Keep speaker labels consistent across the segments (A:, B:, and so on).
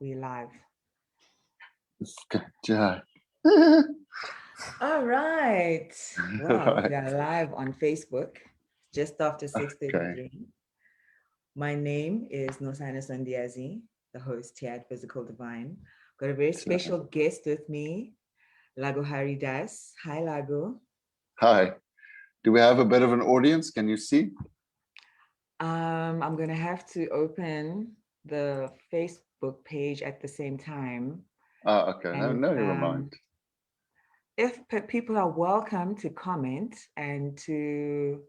A: We live.
B: Yeah.
A: All right. Well,
B: Right.
A: we are live on Facebook just after
B: Okay.
A: 6:33. My name is Nosana Sondiyazi, the host here at Physical Divine. Got a very
B: So,
A: special guest with me, Laghu Hari. Hi, Laghu.
B: hi. Do we have a bit of an audience? Can you see?
A: I'm gonna have to open the Facebook page at the same time,
B: Okay. No,
A: and
B: no, never mind.
A: if people are welcome to comment and to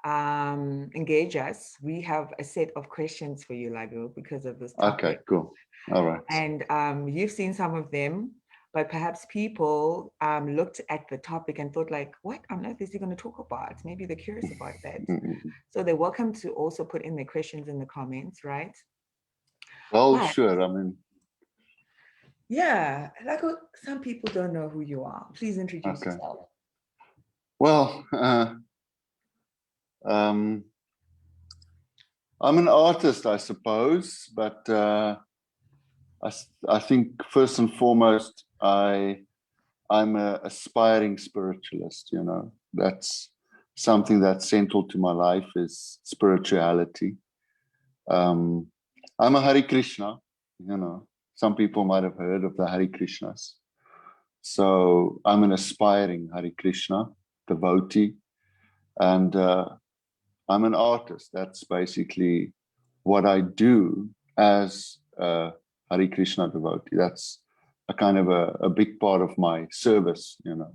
A: engage us, we have a set of questions for you, Laghu, because of this
B: Okay,
A: topic.
B: cool. All right.
A: And you've seen some of them, but perhaps people looked at the topic and thought like, what on earth is he going to talk about? Maybe they're curious about that. So they're welcome to also put in their questions in the comments, right?
B: Well,
A: But
B: sure. I mean,
A: yeah, Laghu, some people don't know who you are. Please introduce
B: okay.
A: yourself.
B: Well, um, I'm an artist, I suppose, but I think first and foremost, I'm an aspiring spiritualist. You know, that's something that's central to my life is spirituality. I'm a Hare Krishna. You know, some people might have heard of the Hare Krishnas. So I'm an aspiring Hare Krishna devotee, and I'm an artist. That's basically what I do as a Hare Krishna devotee. That's a kind of a big part of my service, you know,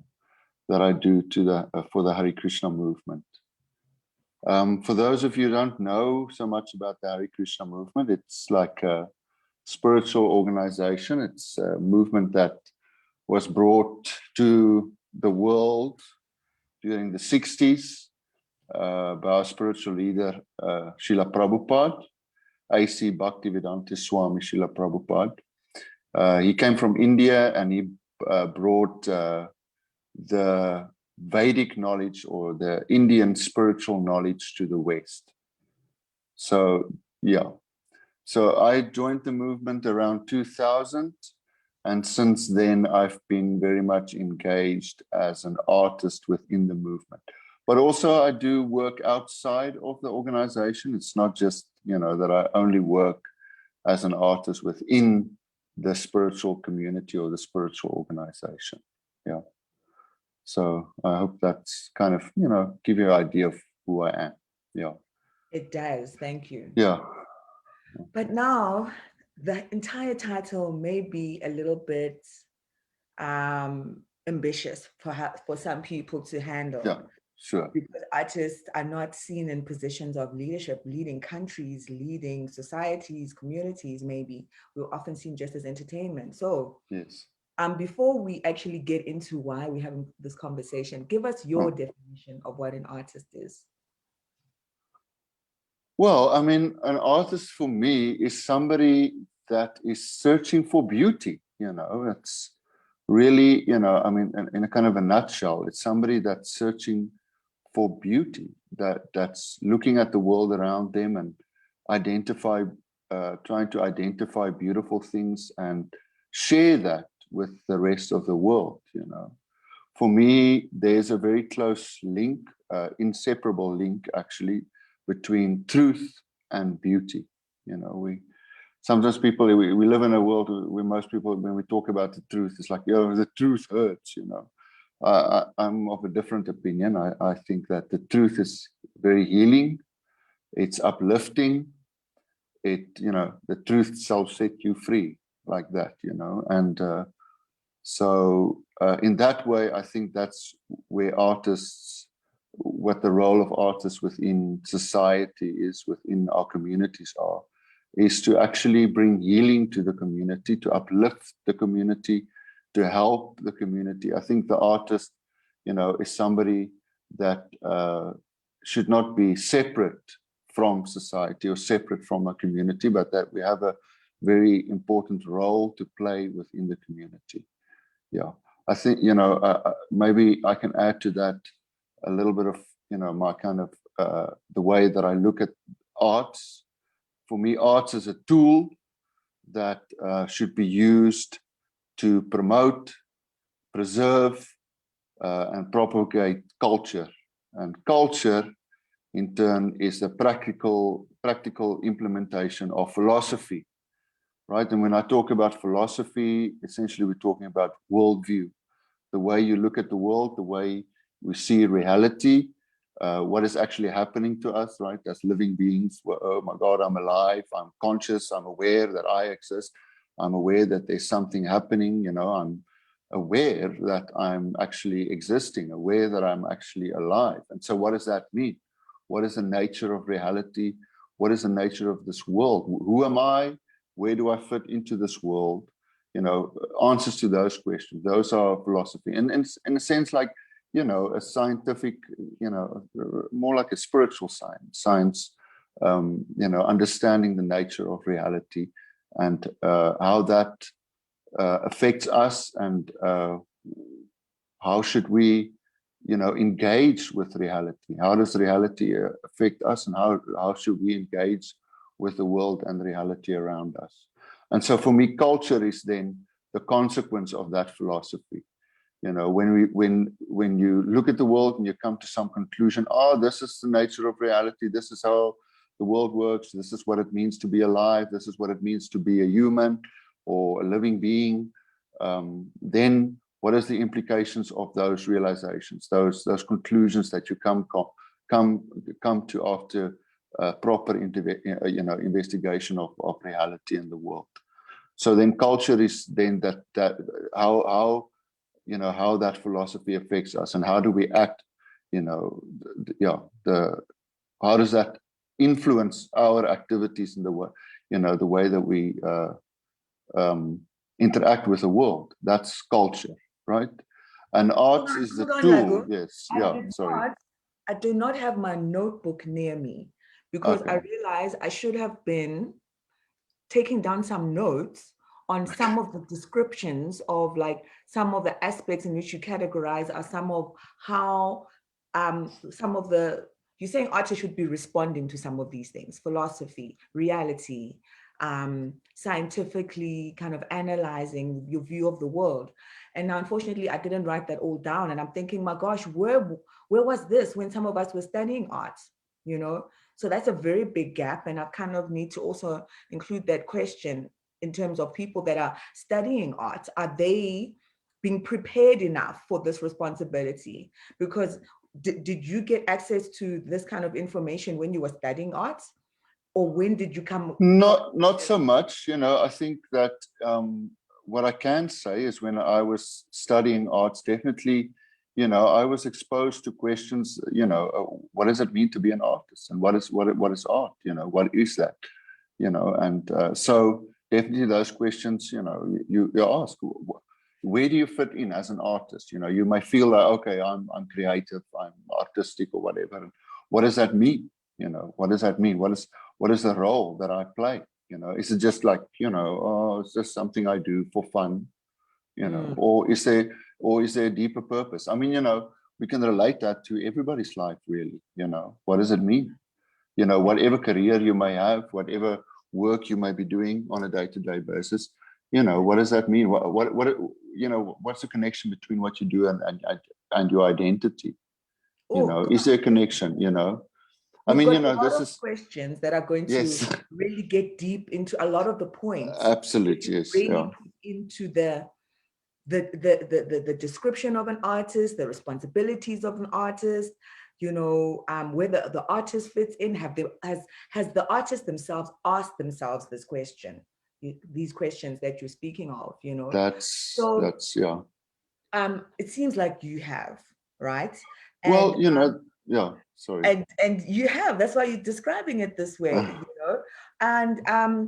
B: that I do to the for the Hare Krishna movement. For those of you who don't know so much about the Hare Krishna movement, it's like a spiritual organization. It's a movement that was brought to the world during the 60s by our spiritual leader, Srila Prabhupada, A.C. Bhaktivedanta Swami Srila Prabhupada. He came from India and he brought the Vedic knowledge or the Indian spiritual knowledge to the West. So, yeah. So I joined the movement around 2000. And since then, I've been very much engaged as an artist within the movement. But also I do work outside of the organization. It's not just, you know, that I only work as an artist within the spiritual community or the spiritual organization. Yeah. So I hope that's kind of, you know, give you an idea of who I am. Yeah.
A: It does. Thank you.
B: Yeah.
A: But now the entire title may be a little bit ambitious for some people to handle.
B: Yeah, sure.
A: Because artists are not seen in positions of leadership, leading countries, leading societies, communities, maybe. We're often seen just as entertainment. So
B: Yes.
A: before we actually get into why we're having this conversation, give us your definition of what an artist is.
B: Well, I mean, an artist for me is somebody that is searching for beauty, you know. It's really, you know, I mean, in a kind of a nutshell, it's somebody that's searching for beauty, that's looking at the world around them and trying to identify beautiful things and share that with the rest of the world, you know. For me, there's a very close link, inseparable link, actually, between truth and beauty. You know, sometimes we live in a world where most people, when we talk about the truth, it's like, yo, the truth hurts, you know. I'm of a different opinion. I think that the truth is very healing. It's uplifting. You know, the truth shall set you free, like that, you know. And so in that way, I think that's where what the role of artists within society is, within our communities is to actually bring healing to the community, to uplift the community, to help the community. I think the artist, you know, is somebody that should not be separate from society or separate from a community, but that we have a very important role to play within the community. Yeah, I think, you know, maybe I can add to that a little bit of, you know, my kind of the way that I look at arts. For me, arts is a tool that should be used to promote, preserve, and propagate culture. And culture, in turn, is the practical implementation of philosophy, right? And when I talk about philosophy, essentially we're talking about worldview, the way you look at the world, the way we see reality, what is actually happening to us, right? As living beings. Oh my God, I'm alive, I'm conscious, I'm aware that I exist, I'm aware that there's something happening, I'm aware that I'm actually existing, aware that I'm actually alive. And so what does that mean? What is the nature of reality? What is the nature of this world? Who am I? Where do I fit into this world? Answers to those questions. Those are philosophy. And in a sense, like, a scientific, more like a spiritual science, understanding the nature of reality and how that affects us, and how should we, engage with reality? How does reality affect us, and how should we engage with the world and reality around us? And so for me, culture is then the consequence of that philosophy. When you look at the world and you come to some conclusion, this is the nature of reality, this is how the world works, this is what it means to be alive, this is what it means to be a human or a living being, then what is the implications of those realizations, those conclusions that you come to after proper investigation of reality in the world? So then culture is then that how that philosophy affects us, and how do we act, how does that influence our activities in the way, the way that we interact with the world. That's culture, right? And arts is the tool. Yes. Yeah. Sorry.
A: I do not have my notebook near me, because I realized I should have been taking down some notes on some of the descriptions of, like, some of the aspects in which you categorize are some of how some of the, you're saying artists should be responding to some of these things: philosophy, reality, scientifically kind of analyzing your view of the world. And now, unfortunately, I didn't write that all down. And I'm thinking, my gosh, where was this when some of us were studying arts, So that's a very big gap. And I kind of need to also include that question in terms of people that are studying arts. Are they being prepared enough for this responsibility? Because did you get access to this kind of information when you were studying arts? Or when did you come?
B: Not so much. I think that what I can say is, when I was studying arts, definitely, I was exposed to questions, what does it mean to be an artist? And what is art? What is that? And so definitely those questions, you ask, where do you fit in as an artist? You might feel like, okay, I'm creative, I'm artistic or whatever. And what does that mean? What does that mean? What is the role that I play? Is it just like, it's just something I do for fun, or is there a deeper purpose? I mean, we can relate that to everybody's life, really. What does it mean? Whatever career you may have, whatever work you may be doing on a day-to-day basis, what does that mean? What's the connection between what you do and your identity? Is there a connection? I mean,
A: got a lot of questions that are going to really get deep into a lot of the points.
B: Absolutely, yes.
A: Really put into the description of an artist, the responsibilities of an artist, whether the artist fits in. Has the artist themselves asked themselves this question, these questions that you're speaking of?
B: That's
A: it seems like you have, right?
B: And, yeah, sorry.
A: And you have, that's why you're describing it this way, And I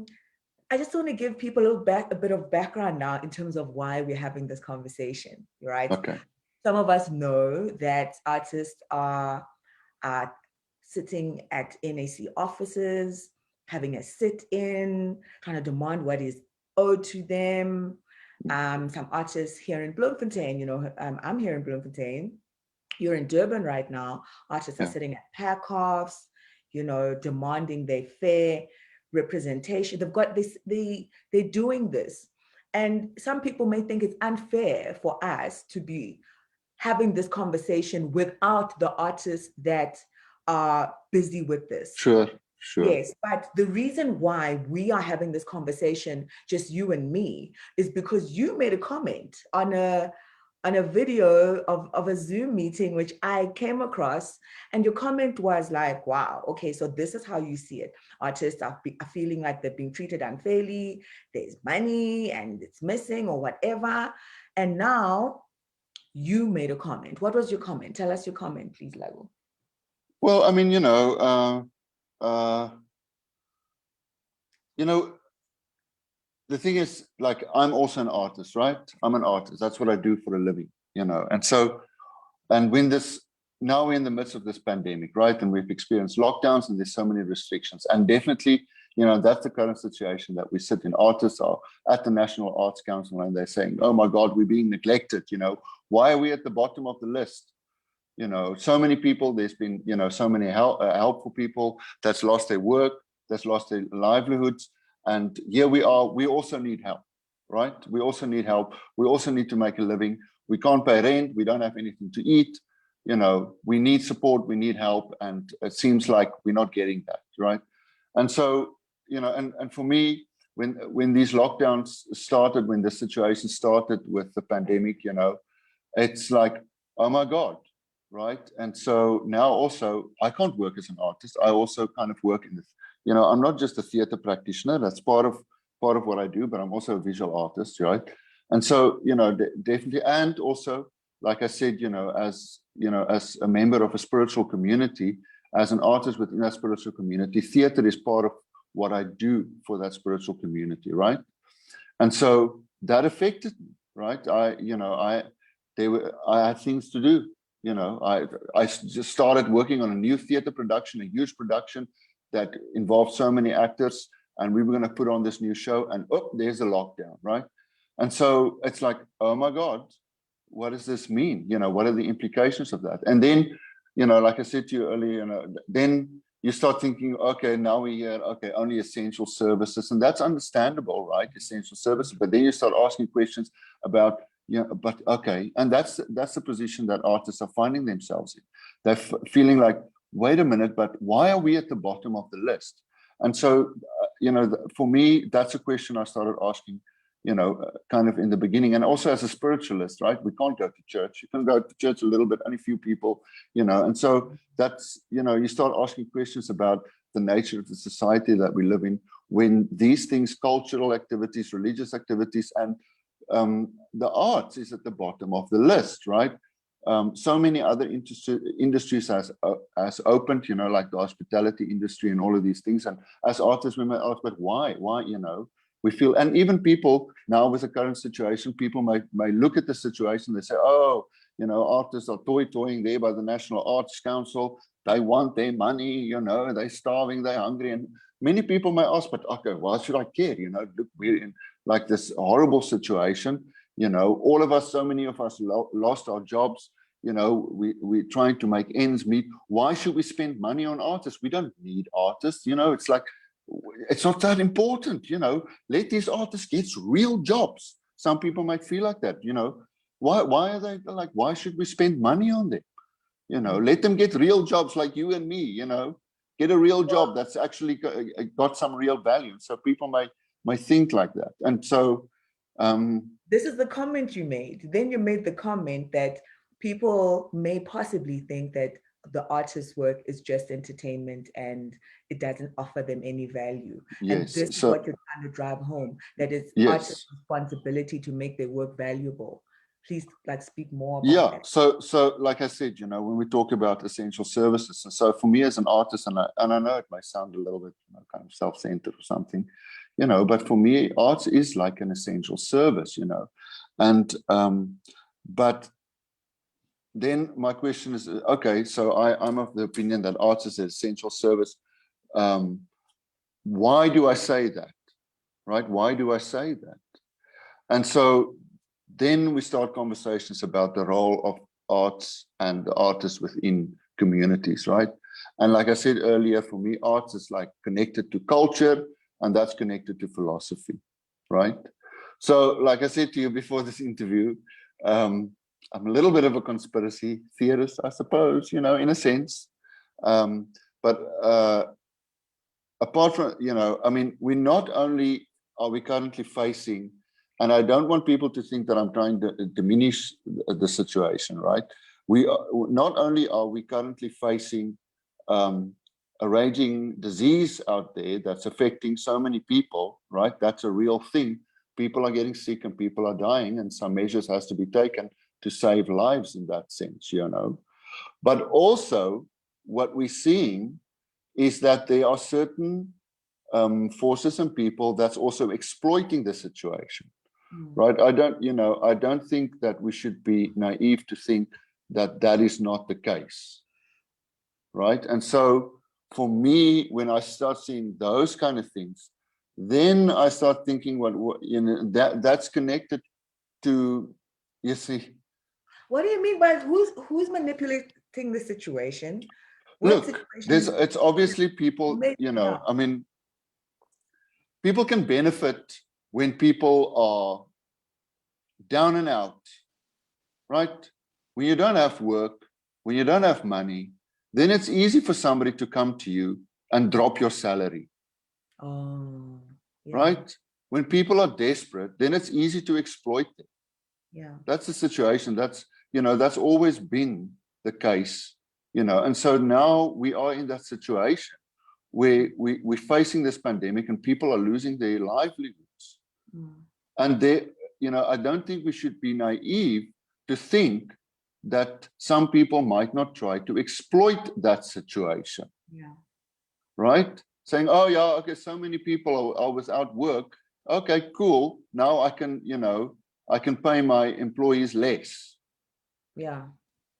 A: just want to give people a bit of background now in terms of why we're having this conversation, right?
B: Okay.
A: Some of us know that artists are sitting at NAC offices, having a sit-in, trying to demand what is owed to them. Some artists here in Bloemfontein, I'm here in Bloemfontein. You're in Durban right now. Artists are sitting at PACOFs, demanding their fair. representation. They've got this, they're doing this. And some people may think it's unfair for us to be having this conversation without the artists that are busy with this.
B: Sure.
A: Yes, but the reason why we are having this conversation, just you and me, is because you made a comment on a video of a Zoom meeting, which I came across, and your comment was like, wow, okay, so this is how you see it. Artists are feeling like they're being treated unfairly, there's money and it's missing or whatever. And now you made a comment. What was your comment? Tell us your comment, please, Laghu.
B: Well, I mean, the thing is, like, I'm also an artist, right? I'm an artist. That's what I do for a living, And so, and now we're in the midst of this pandemic, right? And we've experienced lockdowns and there's so many restrictions. And definitely, that's the current situation that we sit in. Artists are at the National Arts Council and they're saying, oh my God, we're being neglected. Why are we at the bottom of the list? So many people, there's been, so many helpful people that's lost their work, that's lost their livelihoods. And here we are, we also need help, right? We also need help. We also need to make a living. We can't pay rent. We don't have anything to eat. We need support, we need help. And it seems like we're not getting that, right? And so, and for me, when these lockdowns started, when the situation started with the pandemic, it's like, oh my God, right? And so now also, I can't work as an artist. I also kind of work in this, I'm not just a theater practitioner. That's part of what I do, but I'm also a visual artist, right? And so, definitely, and also, like I said, as a member of a spiritual community, as an artist within that spiritual community, theater is part of what I do for that spiritual community, right? And so that affected me, right? I had things to do. I just started working on a new theater production, a huge production that involved so many actors, and we were going to put on this new show, and there's a lockdown, right? And so it's like, oh my God, what does this mean? What are the implications of that? And then, like I said to you earlier, then you start thinking, okay, now we're here, okay, only essential services, and that's understandable, right? Essential services, but then you start asking questions about, but okay, and that's the position that artists are finding themselves in. They're feeling like, wait a minute, but why are we at the bottom of the list? And so, for me, that's a question I started asking, kind of in the beginning, and also as a spiritualist, right? We can't go to church. You can go to church a little bit, only a few people, and so that's, you start asking questions about the nature of the society that we live in when these things, cultural activities, religious activities, and the arts is at the bottom of the list, right? So many other industries has opened, like the hospitality industry and all of these things. And as artists, we may ask, but why, we feel, and even people now with the current situation, people may look at the situation, they say, oh, artists are toying there by the National Arts Council. They want their money, they're starving, they're hungry. And many people may ask, but okay, why should I care? Look, we're in like this horrible situation. All of us, so many of us lost our jobs. We're trying to make ends meet. Why should we spend money on artists? We don't need artists. It's like, it's not that important. Let these artists get real jobs. Some people might feel like that. Why are they like, why should we spend money on them? Let them get real jobs like you and me. Get a real job that's actually got some real value. So people might think like that. And so
A: this is the comment you made. Then you made the comment that people may possibly think that the artist's work is just entertainment and it doesn't offer them any value.
B: Yes.
A: And this is what you're trying to drive home, that it's artists' responsibility to make their work valuable. Please, speak more about that.
B: So like I said, when we talk about essential services, and so for me as an artist, and I know it might sound a little bit kind of self-centered or something, but for me, arts is like an essential service, and but then my question is, okay, so I'm of the opinion that arts is an essential service. Why do I say that, right? Why do I say that? And so then we start conversations about the role of arts and the artists within communities, right? And like I said earlier, for me, arts is like connected to culture, and that's connected to philosophy, right? So, like I said to you before this interview, I'm a little bit of a conspiracy theorist, I suppose, you know, in a sense. But apart from, you know, I mean, we not only are we currently facing, and I don't want people to think that I'm trying to diminish the situation, right? We are, not only are we currently facing a raging disease out there that's affecting so many people, right? That's a real thing. People are getting sick and people are dying, and some measures has to be taken to save lives in that sense, you know. But also what we're seeing is that there are certain forces and people that's also exploiting the situation, right? I don't think that we should be naive to think that that is not the case, right? And so for me, when I start seeing those kind of things, then I start thinking, what you know, that's connected to, you see.
A: What do you mean by who's manipulating the situation? What
B: Look,
A: situation?
B: it's obviously people, you
A: Yeah.
B: know, I mean, people can benefit when people are down and out, right? When you don't have work, when you don't have money, then it's easy for somebody to come to you and drop your salary,
A: Oh, yeah.
B: right? When people are desperate, then it's easy to exploit them.
A: Yeah.
B: That's the situation. That's, you know, that's always been the case, you know. And so now we are in that situation where we're facing this pandemic and people are losing their livelihoods. And they, you know, I don't think we should be naive to think that some people might not try to exploit that situation.
A: Yeah.
B: Right? Saying, oh yeah, okay, so many people are without work. Okay, cool. Now I can, you know, I can pay my employees less.
A: Yeah.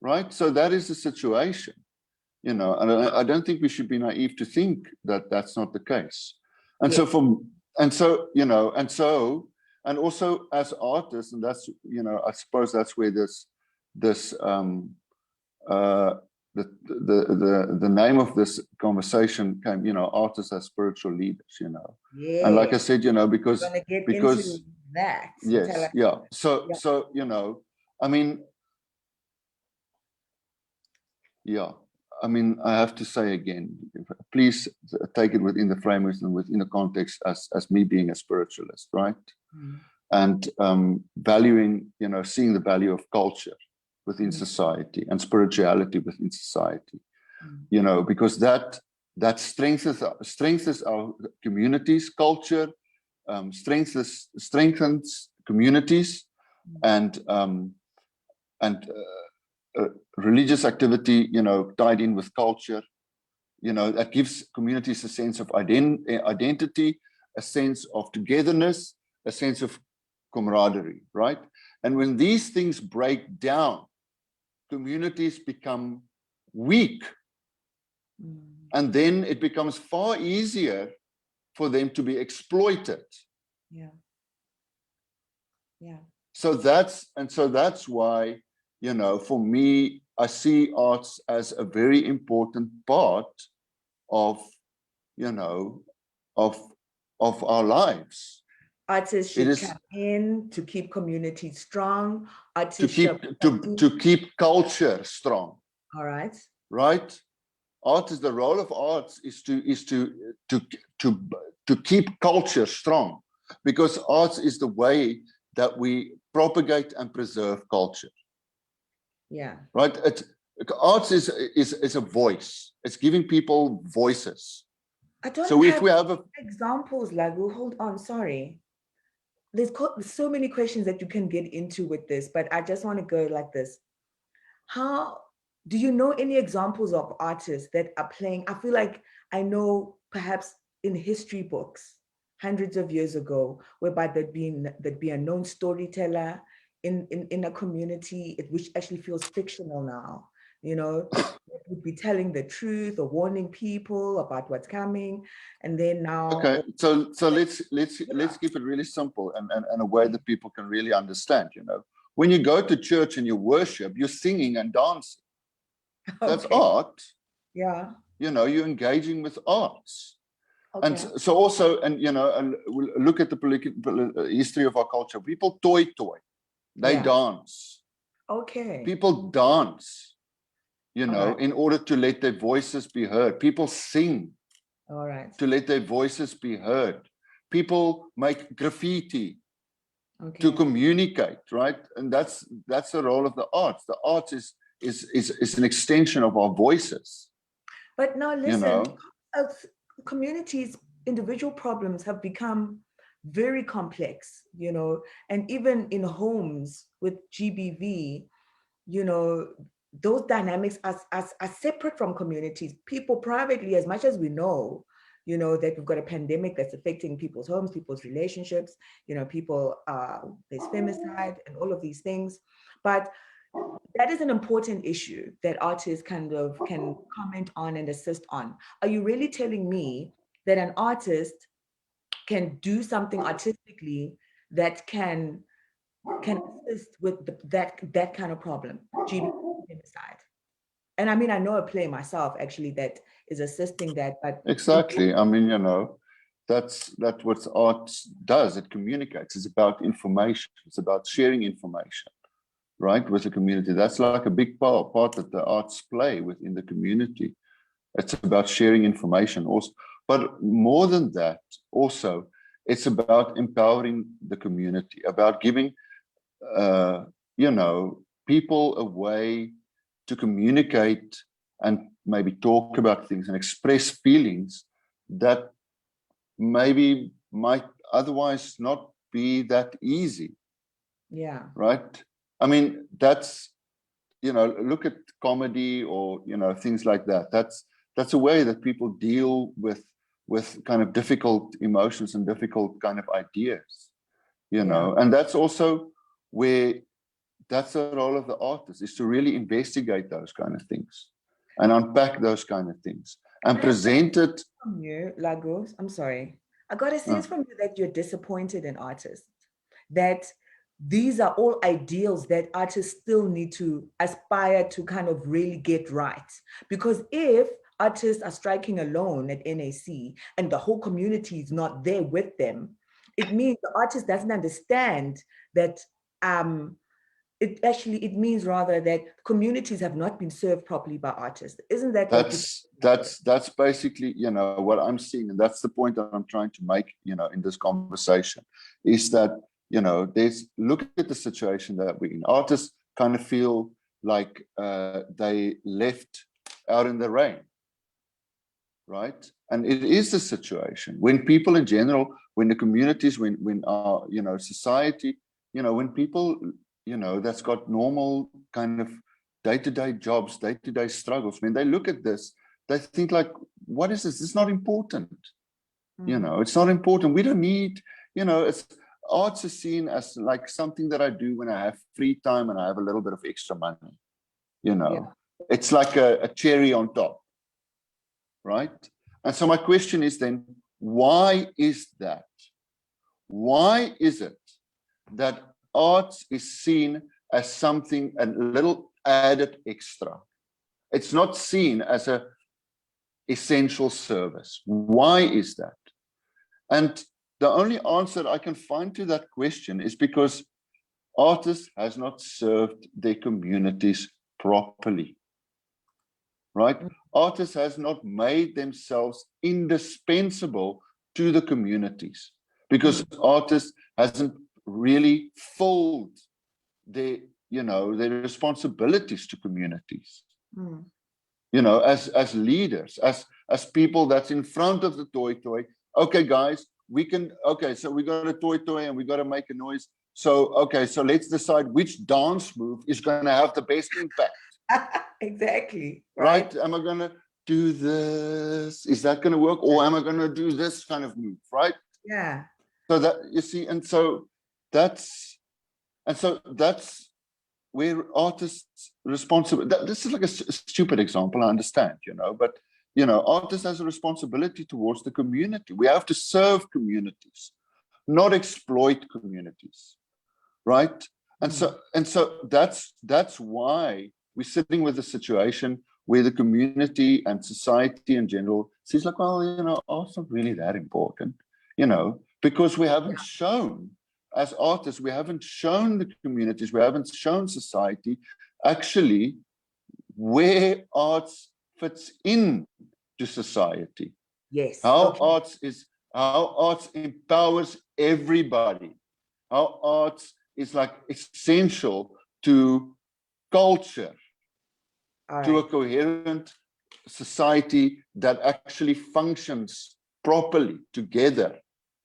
B: Right? So that is the situation, you know, and I don't think we should be naive to think that that's not the case. And
A: Yeah.
B: you know, and also as artists, and that's, you know, I suppose that's where this the name of this conversation came, you know, artists as spiritual leaders, you know.
A: Yeah.
B: And like I said, you know, because
A: We're gonna get into that.
B: yes, yeah. So
A: Yeah.
B: so, you know, I mean, yeah, I mean, I have to say again, please take it within the framework and within the context as me being a spiritualist, right? And valuing, you know, seeing the value of culture within society and spirituality within society, you know, because that strengthens our communities, culture, strengthens communities, and religious activity, you know, tied in with culture, you know, that gives communities a sense of identity, a sense of togetherness, a sense of camaraderie, right? And when these things break down, communities become weak. And then it becomes far easier for them to be exploited.
A: Yeah. Yeah.
B: So that's why, you know, for me, I see arts as a very important part of, you know, of our lives.
A: Artists
B: It
A: should
B: is
A: come in to keep communities strong.
B: to
A: Artists
B: keep to keep culture strong.
A: All right.
B: Right? Art is the role of arts is to keep culture strong, because arts is the way that we propagate and preserve culture.
A: Yeah.
B: Right? Arts is a voice. It's giving people voices.
A: I don't
B: So
A: have
B: if we have
A: examples, Laghu, hold on, sorry. There's so many questions that you can get into with this, but I just want to go like this. How do you know any examples of artists that are playing? I feel like I know perhaps in history books hundreds of years ago, whereby there'd be a known storyteller in a community, which actually feels fictional now, you know, would be telling the truth or warning people about what's coming. And then now,
B: okay, so let's keep it really simple and a way that people can really understand, you know. When you go to church and you worship, you're singing and dancing. That's
A: okay.
B: art.
A: Yeah.
B: You know, you're engaging with arts. And
A: Okay.
B: so also, and and we'll look at the political history of our culture. People toy, they
A: Yeah.
B: dance.
A: Okay.
B: People dance,
A: All right.
B: in order to let their voices be heard. People sing
A: All right.
B: to let their voices be heard. People make graffiti to
A: Okay.
B: communicate, right? And that's the role of the arts. The arts is an extension of our voices,
A: But now
B: you
A: listen,
B: know.
A: uh, communities, individual problems have become very complex, and even in homes with GBV, those dynamics are separate from communities. People privately, as much as we know, that we've got a pandemic that's affecting people's homes, people's relationships, people, there's femicide and all of these things. But that is an important issue that artists kind of can comment on and assist on. Are you really telling me that an artist can do something artistically that can assist with that kind of problem, GB femicide? And I mean, I know a play myself actually that is assisting that, but
B: Exactly. I mean, that's what art does. It communicates. It's about information. It's about sharing information, right, with the community. That's like a big part that the arts play within the community. It's about sharing information also. But more than that, also, it's about empowering the community, about giving, people a way to communicate and maybe talk about things and express feelings that maybe might otherwise not be that easy.
A: yeah,
B: Right? I mean, that's, look at comedy or, things like that. That's a way that people deal with kind of difficult emotions and difficult kind of ideas,
A: yeah.
B: and that's also where that's the role of the artist, is to really investigate those kind of things and unpack those kind of things and
A: But I got a
B: present
A: sense
B: it.
A: from you, Laghu, I'm sorry. I got a
B: uh,
A: sense from you that you're disappointed in artists, that these are all ideals that artists still need to aspire to kind of really get right. Because if artists are striking alone at NAC and the whole community is not there with them, it means the artist doesn't understand that it means rather that communities have not been served properly by artists. Isn't that what you?
B: that's basically, what I'm seeing, and that's the point that I'm trying to make, in this conversation, is that, there's, look at the situation that we're in. Artists kind of feel like they left out in the rain, right? And it is the situation when people in general, when the communities, when our, society, when people, that's got normal kind of day-to-day jobs, day-to-day struggles, when they look at this, they think like, what is this? It's not important. It's not important. We don't need, it's, arts is seen as like something that I do when I have free time and I have a little bit of extra money.
A: Yeah.
B: It's like a cherry on top, right? And so my question is then, why is that? Why is it that arts is seen as something, a little added extra? It's not seen as a essential service. Why is that? And the only answer I can find to that question is because artists has not served their communities properly, right? Artists has not made themselves indispensable to the communities because artists hasn't really filled their, their responsibilities to communities. As leaders, as people that's in front of the toy. Okay, guys, so we got a toy and we got to make a noise. So, okay, so let's decide which dance move is going to have the best impact.
A: Exactly.
B: Right? Am I going to do this? Is that going to work? Or am I going to do this kind of move? Right?
A: Yeah.
B: So that, you see, and so that's where artists responsible. This is like a stupid example, I understand, but artists has a responsibility towards the community. We have to serve communities, not exploit communities, right? And so that's why we're sitting with a situation where the community and society in general sees like, well, you know, art's not really that important, you know, because we haven't shown, as artists, we haven't shown the communities, we haven't shown society actually where arts fits in to society.
A: Yes.
B: How arts empowers everybody. How arts is like essential to culture, to a coherent society that actually functions properly together.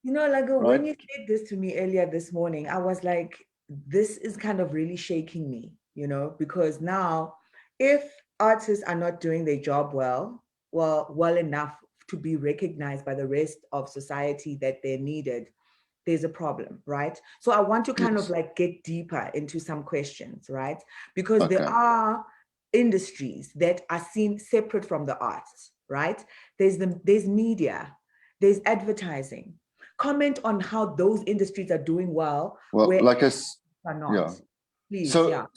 A: You know, Laghu,
B: right?
A: when you said this to me earlier this morning, I was like, this is kind of really shaking me, you know, because now if artists are not doing their job well enough to be recognized by the rest of society that they're needed, there's a problem, right? So I want to kind of like get deeper into some questions, right? Because there are industries that are seen separate from the arts, right? There's media, there's advertising. Comment on how those industries are doing well.
B: Well, like I
A: are not.
B: Yeah.
A: Please,
B: so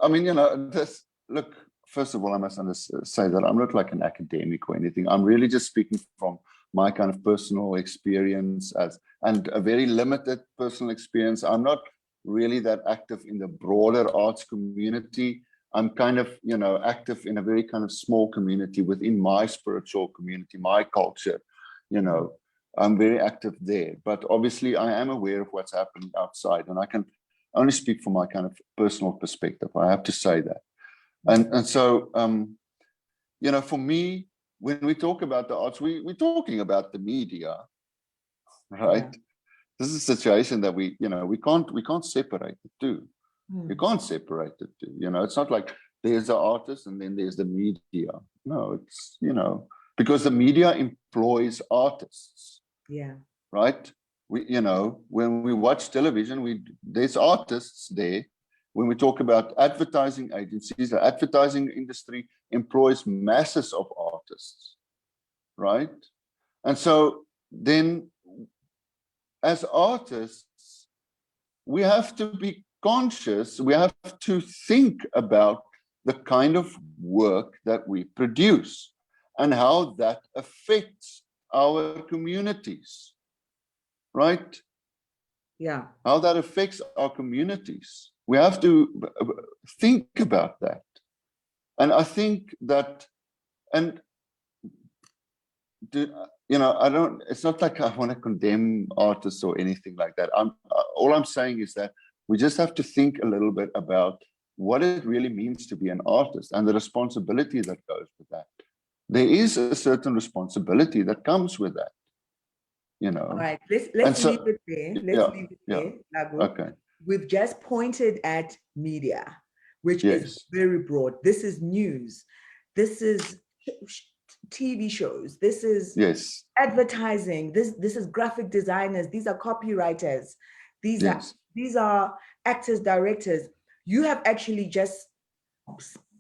B: I mean, you know, look, first of all, I must say that I'm not like an academic or anything. I'm really just speaking from my kind of personal experience and a very limited personal experience. I'm not really that active in the broader arts community. I'm kind of, you know, active in a very kind of small community within my spiritual community, my culture, you know. I'm very active there, but obviously I am aware of what's happening outside, and I can only speak from my kind of personal perspective. I have to say that. And so, you know, for me, when we talk about the arts, we're talking about the media, right? Yeah. This is a situation that we can't separate the two. You can't separate the two. You know, it's not like there's the artist and then there's the media. No, it's, you know, because the media employs artists.
A: Yeah.
B: Right. We, you know, when we watch television, there's artists there. When we talk about advertising agencies, the advertising industry employs masses of artists, right? And so then, as artists, we have to be conscious, we have to think about the kind of work that we produce and how that affects our communities. Right?
A: Yeah.
B: How that affects our communities. We have to think about that. And I think that, and, you know, it's not like I want to condemn artists or anything like that. All I'm saying is that we just have to think a little bit about what it really means to be an artist and the responsibility that goes with that. There is a certain responsibility that comes with that. You know.
A: All right, let's leave it there. Let's leave it there, Laghu.
B: Okay.
A: We've just pointed at media, which is very broad. This is news. This is TV shows. This is advertising. This is graphic designers. These are copywriters. These are actors, directors. You have actually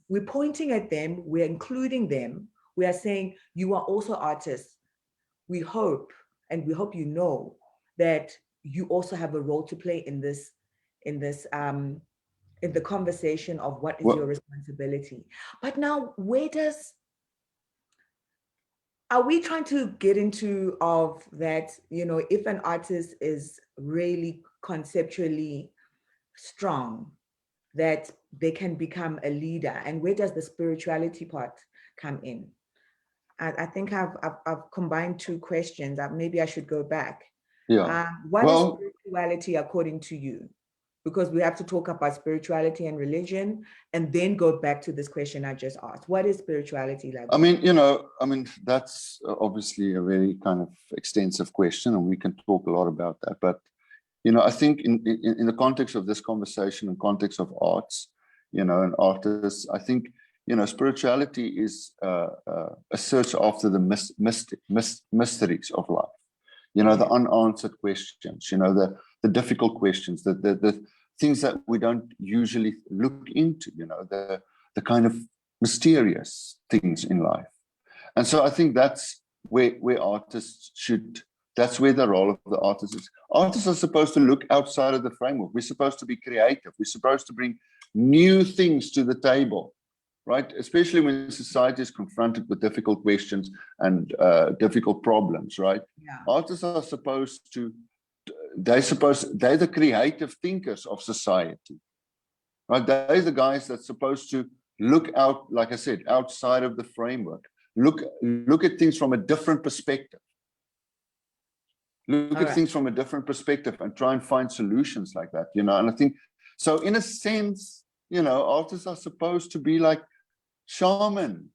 A: we're pointing at them. We're including them. We are saying you are also artists. We hope you know that you also have a role to play in the conversation of what is your responsibility. But now, are we trying to get into of that, you know, if an artist is really conceptually strong, that they can become a leader, and where does the spirituality part come in? I think I've combined two questions. Maybe I should go back.
B: Yeah.
A: What is spirituality according to you? Because we have to talk about spirituality and religion, and then go back to this question I just asked. What is spirituality like?
B: I mean, you know, that's obviously a very kind of extensive question, and we can talk a lot about that. But, you know, I think in the context of this conversation, in context of arts, you know, and artists, I think, you know, spirituality is a search after the mysteries of life. You know, the unanswered questions, you know, the difficult questions, the things that we don't usually look into, you know, the kind of mysterious things in life. And so I think that's where artists that's where the role of the artist is. Artists are supposed to look outside of the framework. We're supposed to be creative. We're supposed to bring new things to the table. right? Especially when society is confronted with difficult questions and difficult problems, right?
A: Yeah.
B: Artists are supposed to, they're the creative thinkers of society, right? They're the guys that's supposed to look out, like I said, outside of the framework, look at things from a different perspective. Look at things from a different perspective and try and find solutions like that, you know. And I think, so in a sense, you know, artists are supposed to be like shaman,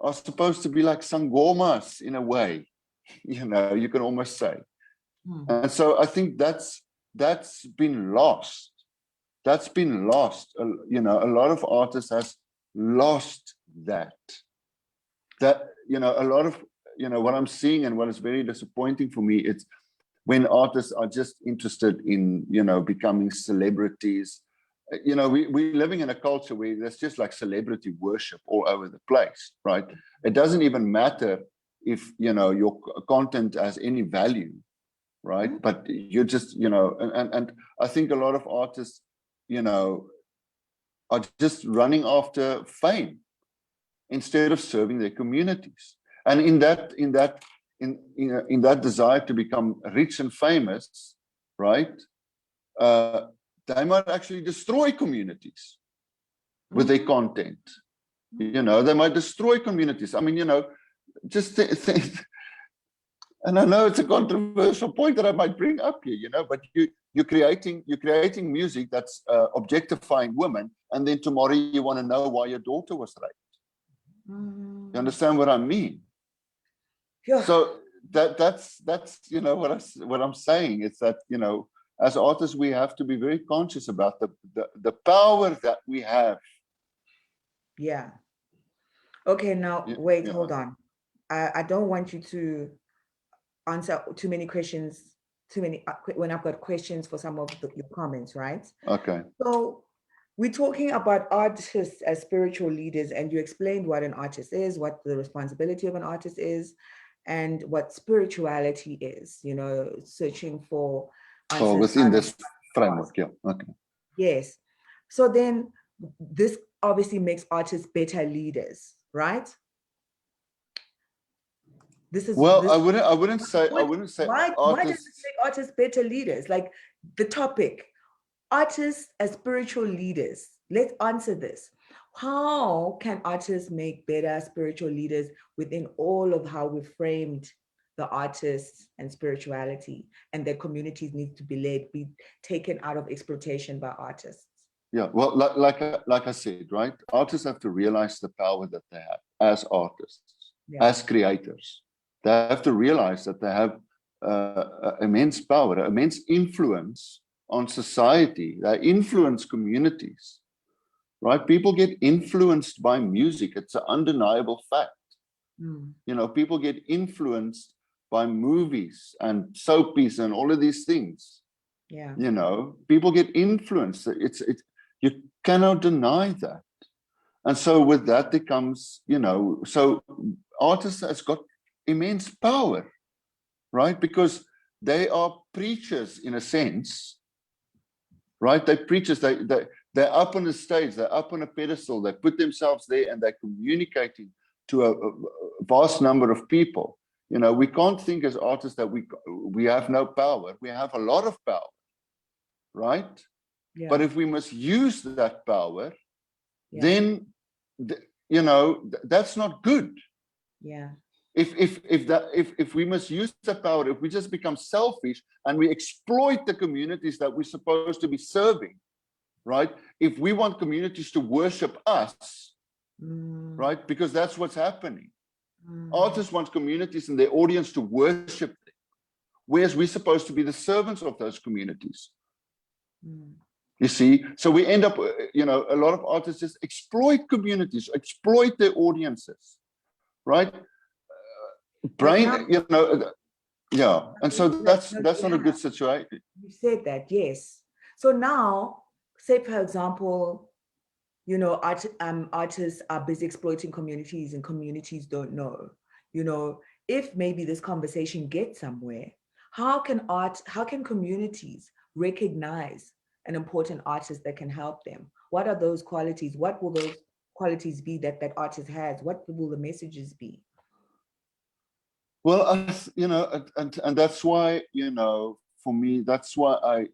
B: are supposed to be like sangomas in a way, you know, you can almost say. And so I think that's been lost. That's been lost. You know, a lot of artists has lost that. That, you know, a lot of, you know, what I'm seeing and what is very disappointing for me, it's when artists are just interested in, you know, becoming celebrities. You know, we're living in a culture where there's just like celebrity worship all over the place, right? It doesn't even matter if, you know, your content has any value, right? But you're just, you know, and I think a lot of artists, you know, are just running after fame instead of serving their communities. And in that desire to become rich and famous, right? They might actually destroy communities with their content. You know, they might destroy communities. I mean, you know, just and I know it's a controversial point that I might bring up here, you know, but you're creating music that's objectifying women, and then tomorrow you want to know why your daughter was raped. You understand what I mean? Yeah. So that's you know what I'm saying. It's that, you know, as artists we have to be very conscious about the power that we have.
A: Yeah. Okay, now wait, hold on. I don't want you to answer too many questions, when I've got questions for some of your comments, right?
B: Okay.
A: So we're talking about artists as spiritual leaders, and you explained what an artist is, what the responsibility of an artist is, and what spirituality is, you know, searching for answers.
B: So within this framework, yeah. Okay.
A: Yes. So then this obviously makes artists better leaders, right? This is
B: I wouldn't say
A: why
B: artists.
A: Why does it make artists better leaders? Like the topic, artists as spiritual leaders. Let's answer this. How can artists make better spiritual leaders within all of how we framed the artists and spirituality, and their communities need to be taken out of exploitation by artists?
B: Yeah, well, like I said, right? Artists have to realize the power that they have as artists, as creators. They have to realize that they have immense power, immense influence on society. They influence communities, right? People get influenced by music. It's an undeniable fact. You know, people get influenced by movies and soapies and all of these things. Yeah. You know, people get influenced. You cannot deny that. And so with that, there comes, you know, so artists has got immense power, right? Because they are preachers in a sense, right? They're preachers. They're up on the stage. They're up on a pedestal. They put themselves there and they're communicating to a vast number of people. You know, we can't think as artists that we have no power. We have a lot of power, right? Yeah. But if we misuse that power, then, you know, that's not good. Yeah. If we misuse that power, if we just become selfish and we exploit the communities that we're supposed to be serving, right? If we want communities to worship us, right? Because that's what's happening. Artists want communities and their audience to worship them, whereas we're supposed to be the servants of those communities. You see, so we end up, you know, a lot of artists just exploit communities, exploit their audiences, right? You know, yeah. And so that's not a good situation.
A: You said that, yes. So now, say for example, you know, artists are busy exploiting communities and communities don't know. You know, if maybe this conversation gets somewhere, how can communities recognize an important artist that can help them? What are those qualities? What will those qualities be that that artist has? What will the messages be?
B: Well, you know, and that's why, you know, for me, that's why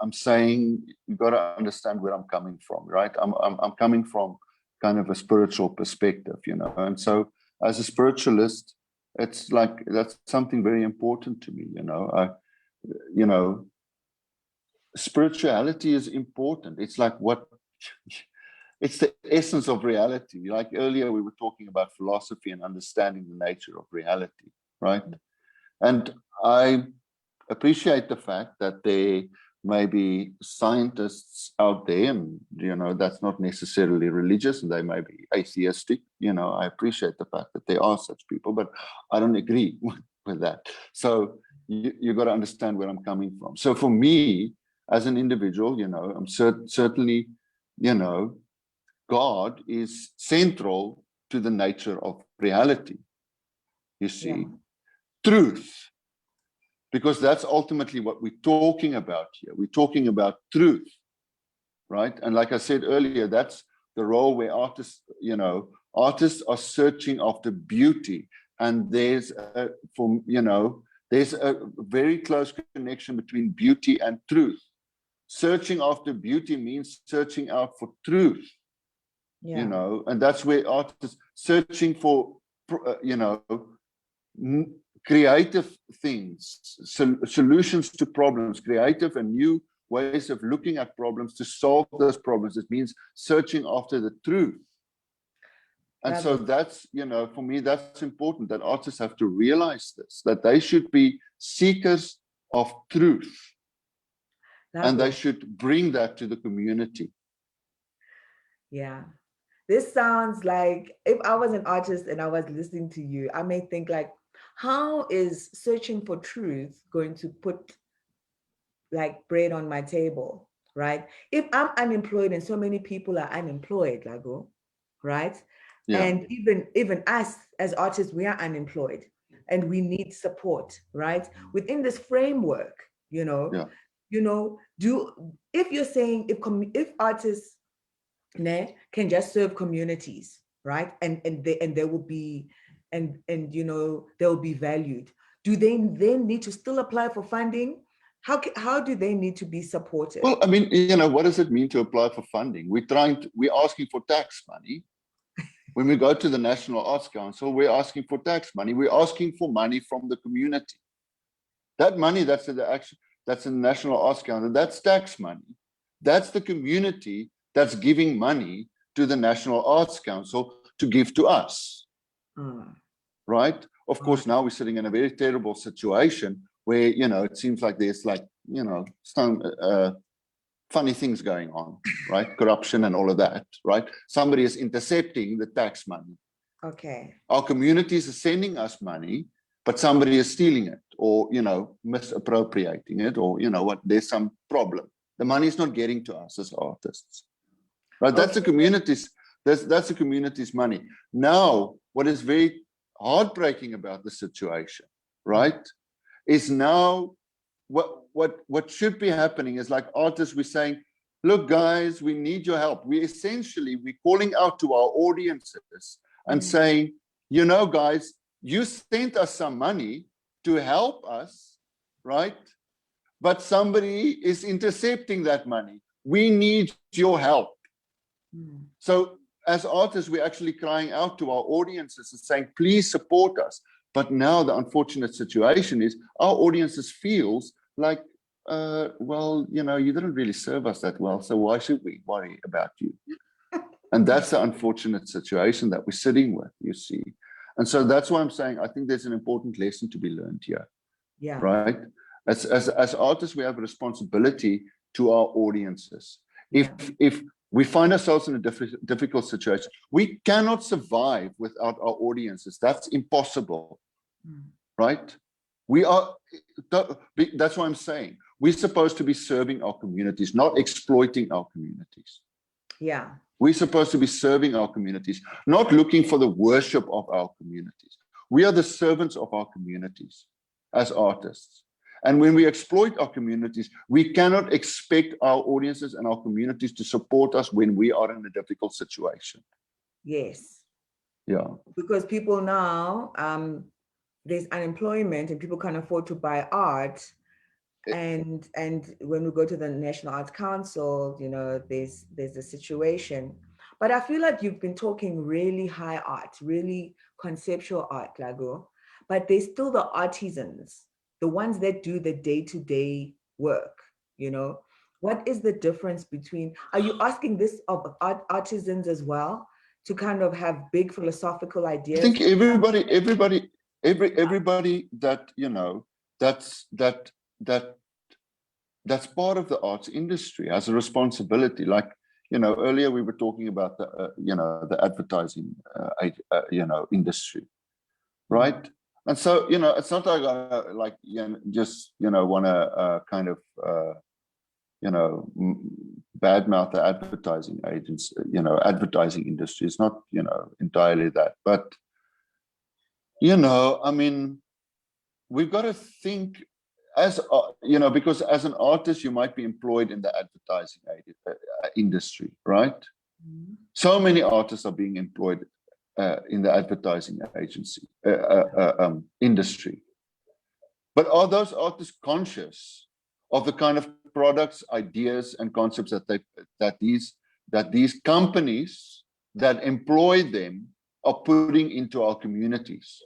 B: I'm saying you got to understand where I'm coming from, right? I'm coming from kind of a spiritual perspective, you know, and so as a spiritualist, it's like that's something very important to me, you know. You know, spirituality is important. It's like what it's the essence of reality. Like earlier, we were talking about philosophy and understanding the nature of reality, right? And I appreciate the fact that there may be scientists out there, and you know that's not necessarily religious, and they may be atheistic. You know, I appreciate the fact that there are such people, but I don't agree with that. So you got to understand where I'm coming from. So for me, as an individual, you know, I'm certainly, you know, God is central to the nature of reality. You
A: Yeah.
B: see, truth. Because that's ultimately what we're talking about here. We're talking about truth, right? And like I said earlier, that's the role where artists, you know, artists are searching after beauty. And there's there's a very close connection between beauty and truth. Searching after beauty means searching out for truth,
A: Yeah.
B: you know, and that's where artists searching for, you know, creative things, solutions to problems, creative and new ways of looking at problems to solve those problems. It means searching after the truth. And so that's, you know, for me, that's important that artists have to realize this, that they should be seekers of truth. And they should bring that to the community.
A: Yeah. This sounds like if I was an artist and I was listening to you, I may think like, how is searching for truth going to put like bread on my table, right? If I'm unemployed and so many people are unemployed, Laghu, right?
B: Yeah.
A: And even us as artists, we are unemployed and we need support, right? Within this framework, you know,
B: Yeah.
A: If you're saying if artists can just serve communities, right? And they will be and you know they'll be valued. Do they then need to still apply for funding? How do they need to be supported?
B: Well, I mean, you know, what does it mean to apply for funding? We're asking for tax money. When we go to the National Arts Council, we're asking for tax money. We're asking for money from the community. That money that's in the National Arts Council, that's tax money. That's the community that's giving money to the National Arts Council to give to us. Right? Of course, now we're sitting in a very terrible situation where, you know, it seems like there's like, you know, some funny things going on, right? Corruption and all of that, right? Somebody is intercepting the tax money.
A: Okay.
B: Our communities are sending us money, but somebody is stealing it or, you know, misappropriating it or, you know what, there's some problem. The money is not getting to us as artists, right? That's the community's, that's the community's money. Now, what is very heartbreaking about the situation, right, is now what should be happening is like artists, we're saying, look, guys, we need your help. We're calling out to our audiences and saying, you know, guys, you sent us some money to help us, right? But somebody is intercepting that money. We need your help. So as artists, we're actually crying out to our audiences and saying, please support us. But now the unfortunate situation is our audiences feels like, well, you know, you didn't really serve us that well, so why should we worry about you? And that's the unfortunate situation that we're sitting with, you see. And so that's why I'm saying I think there's an important lesson to be learned here.
A: Yeah.
B: Right? As artists, we have a responsibility to our audiences. If we find ourselves in a difficult situation, we cannot survive without our audiences. That's impossible. Right? That's what I'm saying. We're supposed to be serving our communities, not exploiting our communities.
A: Yeah.
B: We're supposed to be serving our communities, not looking for the worship of our communities. We are the servants of our communities as artists. And when we exploit our communities, we cannot expect our audiences and our communities to support us when we are in a difficult situation.
A: Yes.
B: Yeah.
A: Because people now, there's unemployment and people can't afford to buy art. And when we go to the National Arts Council, you know, there's a situation. But I feel like you've been talking really high art, really conceptual art, Laghu. But there's still the artisans, the ones that do the day-to-day work, you know. What is the difference between, are you asking this of artisans as well, to kind of have big philosophical
B: I
A: ideas?
B: think everybody that, you know, that's part of the arts industry has a responsibility. Like, you know, earlier we were talking about the you know, the advertising you know, industry, right? And so, you know, it's not like I like, you know, just, you know, want to kind of you know, badmouth the advertising agents, you know, advertising industry. It's not, you know, entirely that, but, you know, I mean, we've got to think as, you know, because as an artist, you might be employed in the advertising industry, right?
A: Mhm.
B: So many artists are being employed in the advertising agency industry. But are those artists conscious of the kind of products, ideas, and concepts that these companies that employ them are putting into our communities,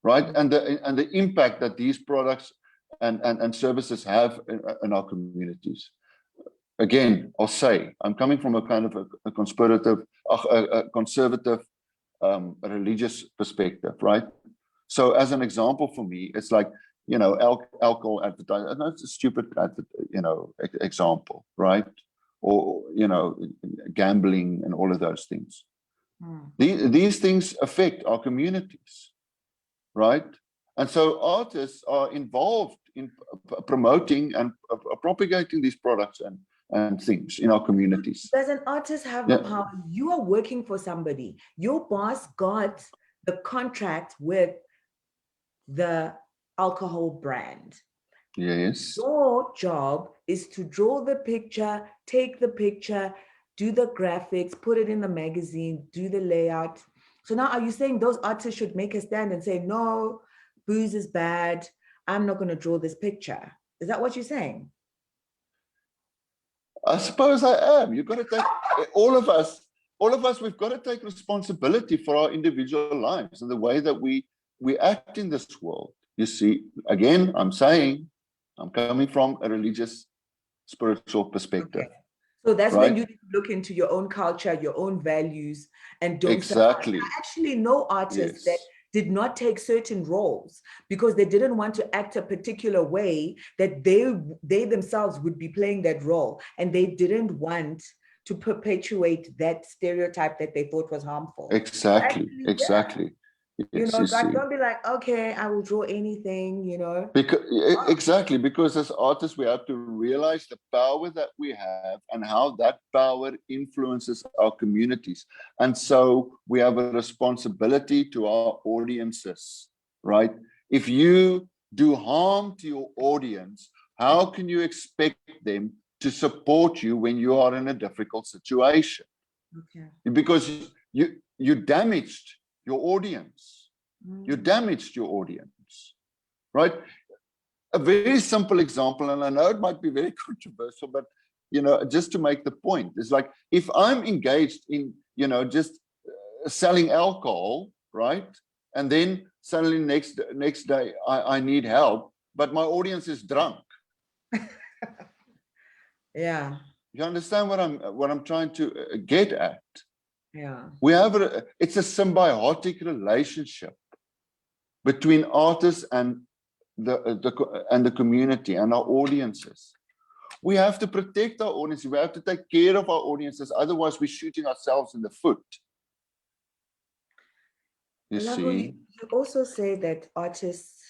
B: right? And the impact that these products and services have in our communities. Again, I'll say, I'm coming from a kind of a conservative religious perspective, right? So as an example for me, it's like, you know, alcohol advertising. That's a stupid, you know, example, right? Or, you know, gambling and all of those things. These things affect our communities, right? And so artists are involved in promoting and propagating these products and things in our communities.
A: Does an artist have the power? You are working for somebody. Your boss got the contract with the alcohol brand.
B: Yes.
A: Your job is to draw the picture, take the picture, do the graphics, put it in the magazine, do the layout. So now are you saying those artists should make a stand and say, no, booze is bad. I'm not going to draw this picture. Is that what you're saying?
B: I suppose I am. You've got to take, all of us, we've got to take responsibility for our individual lives and the way that we act in this world. You see, again, I'm saying, I'm coming from a religious, spiritual perspective.
A: Okay. So that's
B: right?
A: when you look into your own culture, your own values, and don't
B: Exactly.
A: I actually know artists that
B: Yes.
A: did not take certain roles because they didn't want to act a particular way that they themselves would be playing that role, and they didn't want to perpetuate that stereotype that they thought was harmful.
B: Exactly.
A: Actually, yeah.
B: Exactly.
A: You
B: Yes,
A: know,
B: you
A: like
B: see.
A: don't be like, okay, I will draw anything, you know.
B: Because, exactly, because as artists, we have to realize the power that we have and how that power influences our communities. And so we have a responsibility to our audiences, right? If you do harm to your audience, how can you expect them to support you when you are in a difficult situation?
A: Okay.
B: Because you damaged your audience. You damaged your audience, right? A very simple example, and I know it might be very controversial, but, you know, just to make the point, is like, if I'm engaged in, you know, just selling alcohol, right? And then suddenly next day I need help, but my audience is drunk.
A: Yeah.
B: You understand what I'm trying to get at?
A: Yeah.
B: We have it's a symbiotic relationship between artists and the community and our audiences. We have to protect our audiences. We have to take care of our audiences. Otherwise, we're shooting ourselves in the foot. You see?
A: You also say that artists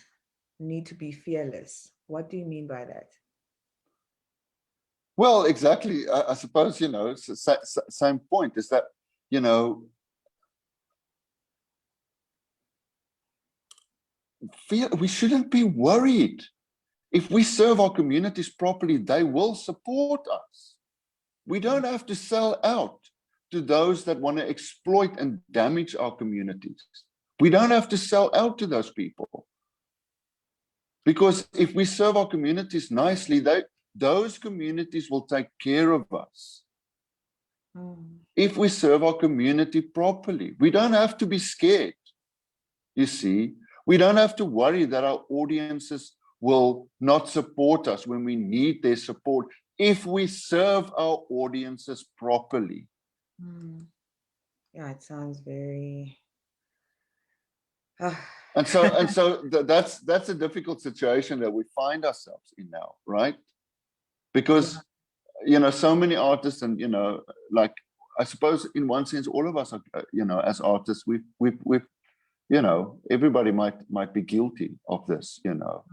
A: need to be fearless. What do you mean by that?
B: Well, exactly. I suppose, you know, it's the same point is that, you know, we shouldn't be worried. If we serve our communities properly, they will support us. We don't have to sell out. to those that want to exploit and damage our communities. We don't have to sell out to those people. Because if we serve our communities nicely, those communities will take care of us. If we serve our community properly, we don't have to be scared. You see, we don't have to worry that our audiences will not support us when we need their support if we serve our audiences properly.
A: Yeah, it sounds very...
B: And so that's a difficult situation that we find ourselves in now, right? Because, you know, so many artists and, you know, like, I suppose in one sense, all of us are, you know, as artists, we've you know, everybody might be guilty of this, you know.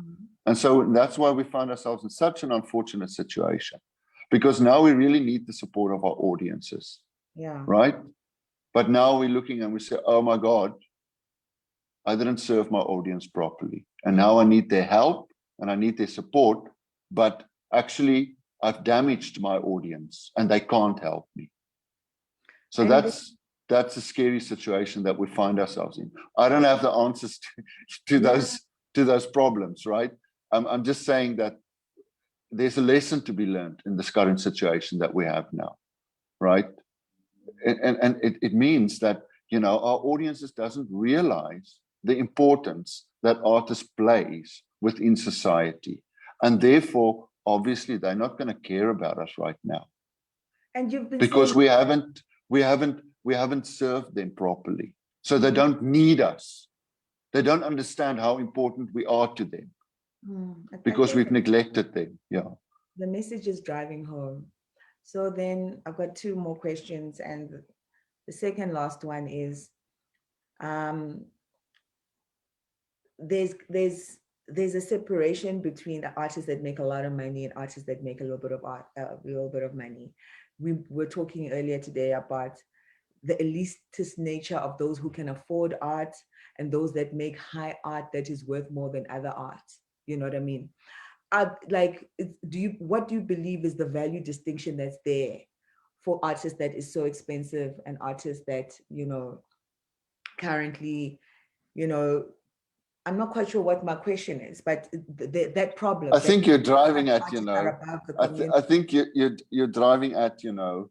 B: And so that's why we find ourselves in such an unfortunate situation, because now we really need the support of our audiences.
A: Yeah.
B: Right? But now we're looking and we say, oh my God, I didn't serve my audience properly. And now I need their help and I need their support, but actually I've damaged my audience and they can't help me. So that's a scary situation that we find ourselves in. I don't have the answers to those problems, right? I'm just saying that there's a lesson to be learned in this current situation that we have now, right? And it means that, you know, our audiences doesn't realize the importance that artists plays within society. And therefore, obviously, they're not going to care about us right now.
A: And you've been
B: because
A: saying...
B: we haven't served them properly. So they don't need us. They don't understand how important we are to them because we've neglected them. Yeah.
A: The message is driving home. So then I've got two more questions, and the second last one is, there's a separation between the artists that make a lot of money and artists that make a little bit of money. We were talking earlier today about the elitist nature of those who can afford art and those that make high art that is worth more than other art. You know what I mean? What do you believe is the value distinction that's there for artists that is so expensive and artists that, you know, currently, you know, I'm not quite sure what my question is, but that problem.
B: I think you're driving at, you know, I think you're driving at, you know,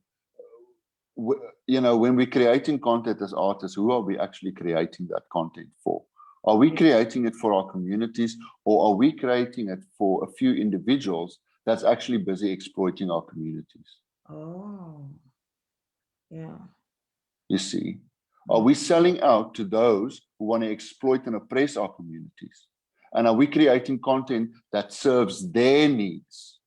B: when we're creating content as artists, who are we actually creating that content for? Are we creating it for our communities, or are we creating it for a few individuals that's actually busy exploiting our communities?
A: Oh, yeah.
B: You see, are we selling out to those who want to exploit and oppress our communities? And are we creating content that serves their needs?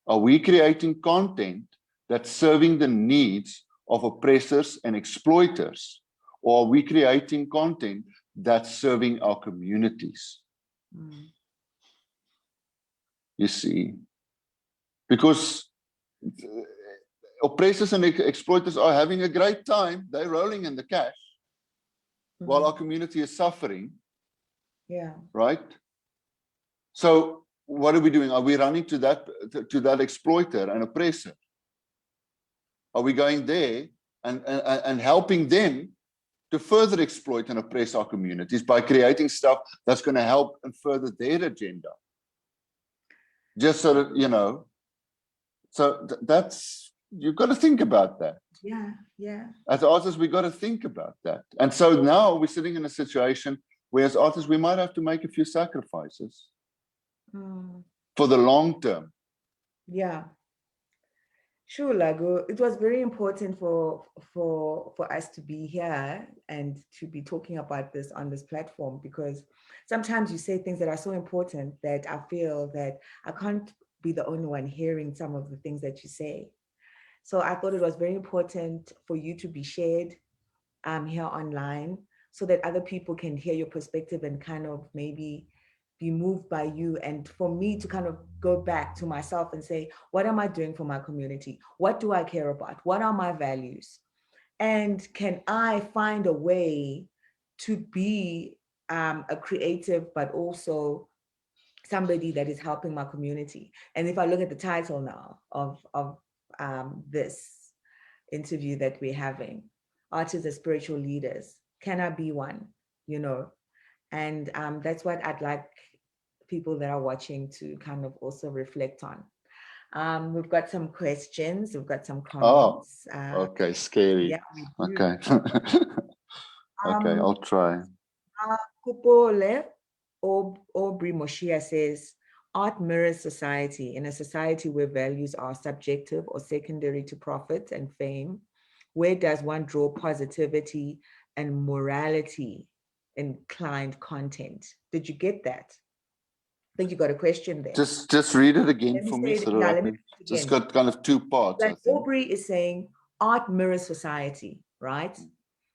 B: Are we creating content that's serving the needs of oppressors and exploiters? Or are we creating content that's serving our communities? You see, because oppressors and exploiters are having a great time. They're rolling in the cash while our community is suffering.
A: Yeah.
B: Right? So what are we doing? Are we running to that exploiter and oppressor? Are we going there and helping them to further exploit and oppress our communities by creating stuff that's going to help and further their agenda? Just so that, you know, so that's, you've got to think about that.
A: Yeah, yeah.
B: As artists, we've got to think about that. And so now we're sitting in a situation where as artists, we might have to make a few sacrifices for the long term.
A: Yeah. Sure, Laghu. It was very important for us to be here and to be talking about this on this platform, because sometimes you say things that are so important that I feel that I can't be the only one hearing some of the things that you say. So I thought it was very important for you to be shared here online so that other people can hear your perspective and kind of maybe be moved by you, and for me to kind of go back to myself and say, what am I doing for my community? What do I care about? What are my values? And can I find a way to be a creative, but also somebody that is helping my community? And if I look at the title now of this, interview that we're having. Artists as spiritual leaders. Can I be one? You know, and that's what I'd like people that are watching to kind of also reflect on. We've got some questions, we've got some
B: Oh,
A: comments.
B: okay, scary.
A: Yeah, we do.
B: Okay. Okay,
A: Um,
B: I'll try.
A: Kupole Aubrey Moshia says, art mirrors society. In a society where values are subjective or secondary to profit and fame, where does one draw positivity and morality inclined content? Did you get that? I think you got a question there.
B: Just read it again
A: Let me
B: for
A: say
B: me,
A: it.
B: so that
A: Yeah,
B: I
A: let me
B: think
A: say it
B: just
A: again.
B: got kind of two parts, I
A: Like
B: think.
A: Aubrey is saying, art mirrors society, right?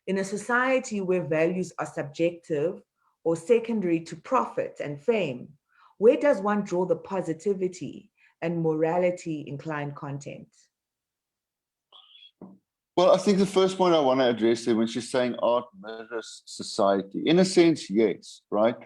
A: In a society where values are subjective or secondary to profit and fame, where does one draw the positivity and morality inclined content?
B: Well, I think the first point I want to address there when she's saying art mirrors society, in a sense, yes, right?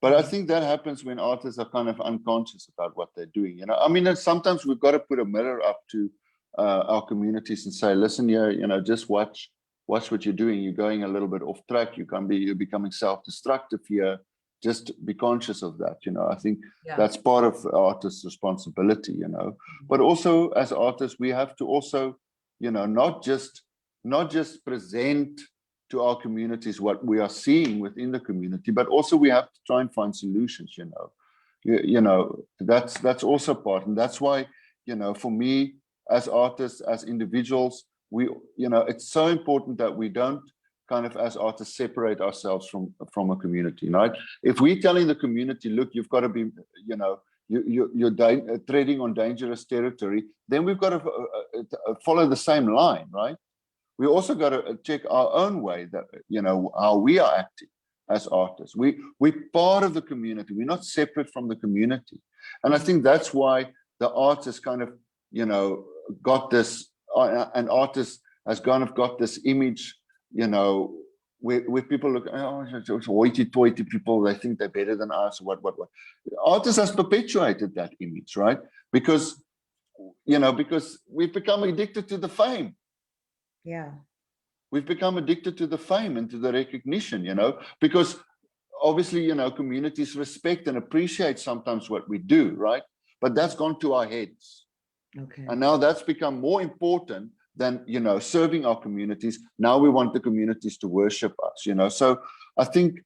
B: But I think that happens when artists are kind of unconscious about what they're doing. You know, I mean, sometimes we've got to put a mirror up to our communities and say, listen here, you know, just watch what you're doing. You're going a little bit off track. You're becoming self-destructive here. Just be conscious of that. You know, I think that's part of artists' responsibility. You know, but also as artists, we have to also, you know, not just present to our communities what we are seeing within the community, but also we have to try and find solutions. You know, you know, that's also part, and that's why, you know, for me as artists, as individuals, we, you know, it's so important that we don't kind of as artists separate ourselves from a community, right? If we're telling the community, look, you've got to be, you know, you're treading on dangerous territory, then we've got to follow the same line, right? We also got to check our own way, that, you know, how we are acting as artists. We're part of the community. We're not separate from the community. And I think that's why the arts has kind of, you know, got this, an artist has kind of got this image, you know, where people look, oh, it's hoity-toity people, they think they're better than us, what. Artists has perpetuated that image, right? Because, you know, because we've become addicted to the fame.
A: Yeah.
B: We've become addicted to the fame and to the recognition, you know, because obviously, you know, communities respect and appreciate sometimes what we do, right? But that's gone to our heads.
A: Okay.
B: And now that's become more important than, you know, serving our communities. Now we want the communities to worship us, you know. So I think,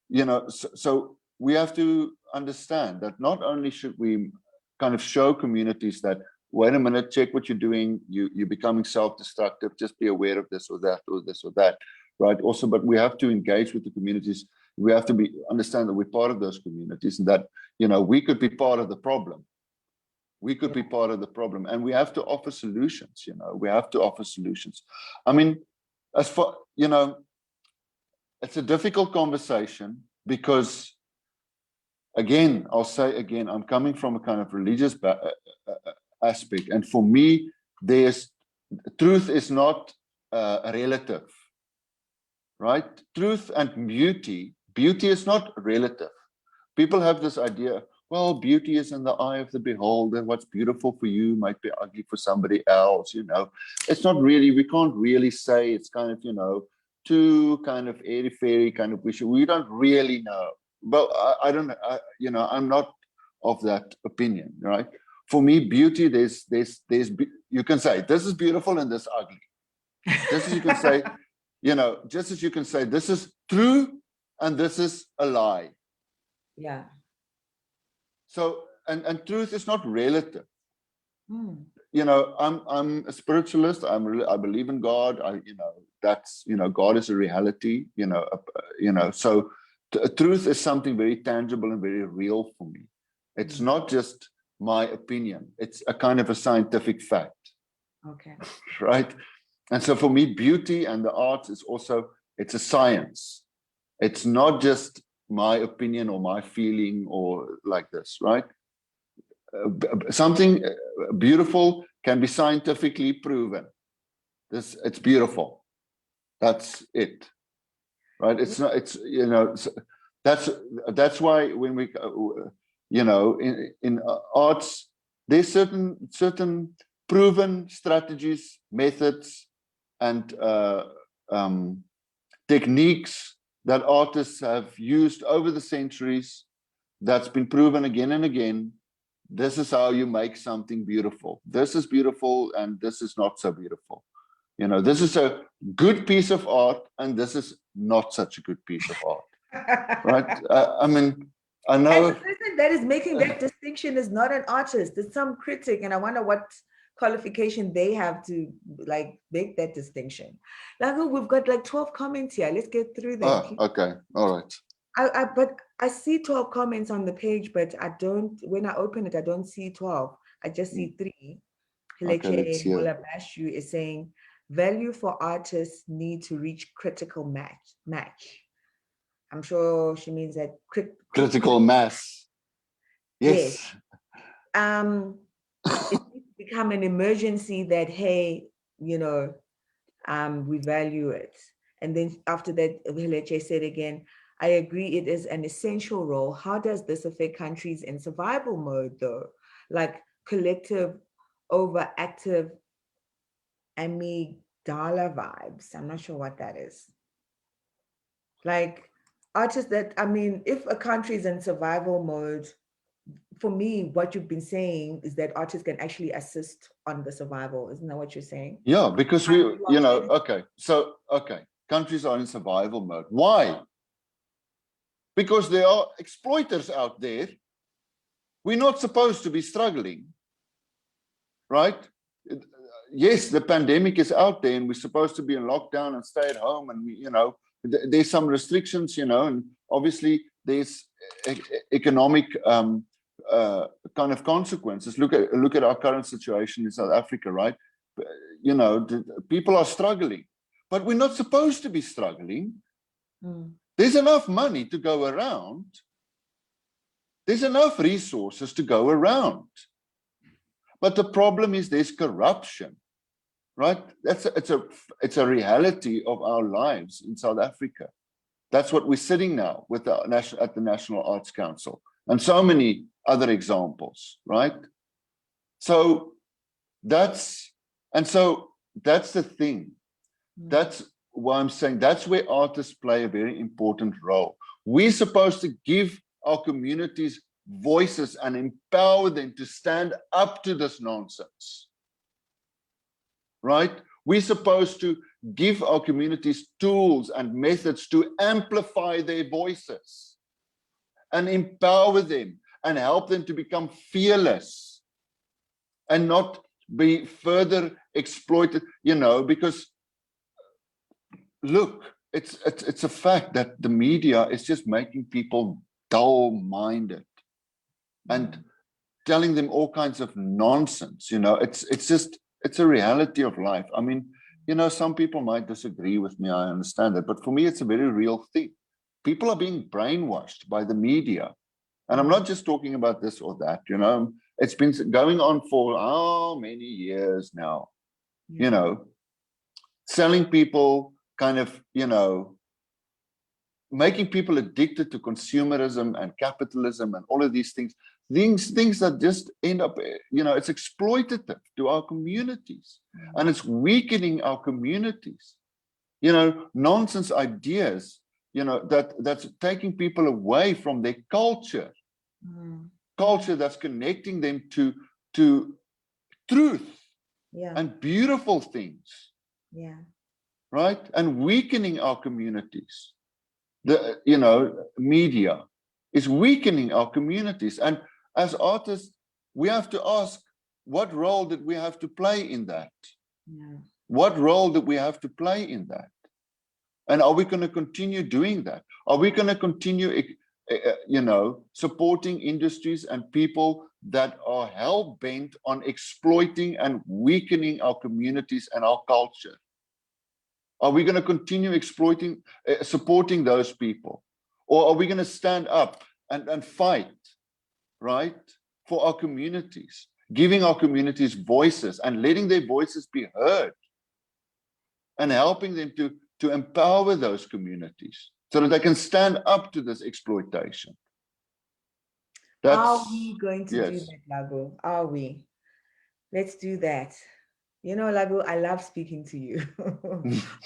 B: you know, so we have to understand that not only should we kind of show communities that, wait a minute, check what you're doing, you're becoming self-destructive, just be aware of this or that or this or that, right? Also, but we have to engage with the communities. We have to understand that we're part of those communities, and that, you know, we could be part of the problem. We could be part of the problem, and we have to offer solutions. You know, we have to offer solutions. I mean, as for, you know, it's a difficult conversation because, again, I'll say again, I'm coming from a kind of religious aspect, and for me, truth is not relative, right? Truth and beauty is not relative. People have this idea, well, beauty is in the eye of the beholder. What's beautiful for you might be ugly for somebody else, you know. It's not really, we can't really say, it's kind of, you know, too kind of airy-fairy kind of wish. We don't really know. But I don't, you know, I'm not of that opinion, right? For me, beauty, there's, you can say, this is beautiful and this ugly. Just as you can say, you know, just as you can say, this is true and this is a lie.
A: Yeah.
B: So, and truth is not relative. You know, I'm a spiritualist. I believe in God. You know, that's, you know, God is a reality. You know, so truth is something very tangible and very real for me. It's not just my opinion. It's a kind of a scientific fact.
A: Okay.
B: Right. And so for me, beauty and the arts is also, it's a science. It's not just my opinion or my feeling or like this, right? Something beautiful can be scientifically proven. It's beautiful. That's it, right? It's not. It's, you know. That's why when we, you know, in arts, there's certain proven strategies, methods, and techniques that artists have used over the centuries, that's been proven again and again. This is how you make something beautiful. This is beautiful and this is not so beautiful. You know, this is a good piece of art and this is not such a good piece of art, right? I mean, I know.
A: And the person that is making that distinction is not an artist, it's some critic, and I wonder what qualification they have to like make that distinction. Laghu, we've got like 12 comments here. Let's get through them.
B: Oh, okay. All right.
A: But I see 12 comments on the page, but I don't, when I open it, I don't see 12. I just see 3.
B: Okay, let's
A: Hileche
B: hear.
A: Molabashu is saying, value for artists need to reach critical match. I'm sure she means that
B: Critical mass. Yes.
A: It needs to become an emergency that, hey, you know, we value it. And then after that, Hileche said again, I agree it is an essential role. How does this affect countries in survival mode though? Like collective overactive amygdala vibes. I'm not sure what that is. Like artists that, I mean, if a country is in survival mode, for me, what you've been saying is that artists can actually assist on the survival. Isn't that what you're saying?
B: Yeah, because we, you know, okay. So, okay, countries are in survival mode. Why? Because there are exploiters out there. We're not supposed to be struggling, right? Yes, the pandemic is out there and we're supposed to be in lockdown and stay at home, and we, you know, there's some restrictions, you know, and obviously there's economic kind of consequences. Look at our current situation in South Africa, right? You know, people are struggling, but we're not supposed to be struggling. There's enough money to go around. There's enough resources to go around. But the problem is there's corruption, right? It's a reality of our lives in South Africa. That's what we're sitting now with the at the National Arts Council, and so many other examples, right? So that's the thing. That's why I'm saying that's where artists play a very important role. We're supposed to give our communities voices and empower them to stand up to this nonsense, right? We're supposed to give our communities tools and methods to amplify their voices and empower them and help them to become fearless and not be further exploited, you know, because look, it's a fact that the media is just making people dull-minded and telling them all kinds of nonsense. You know, it's a reality of life. I mean, you know, some people might disagree with me, I understand that, but for me it's a very real thing. People are being brainwashed by the media, and I'm not just talking about this or that, you know. It's been going on for how many years now, you know, selling people kind of, you know, making people addicted to consumerism and capitalism and all of these things that just end up, you know, it's exploitative to our communities, and it's weakening our communities. You know, nonsense ideas, you know, that's taking people away from their culture, culture that's connecting them to truth and beautiful things, right? And weakening our communities. The, you know, media is weakening our communities, and as artists we have to ask, what role did we have to play in that? What role did we have to play in that? And are we going to continue doing that? Are we going to continue you know, supporting industries and people that are hell-bent on exploiting and weakening our communities and our culture? Are we going to continue exploiting, supporting those people? Or are we going to stand up and fight, right, for our communities, giving our communities voices and letting their voices be heard and helping them to empower those communities so that they can stand up to this exploitation?
A: Are we going to do that, Laghu? Are we? Let's do that. Laghu, I love speaking to you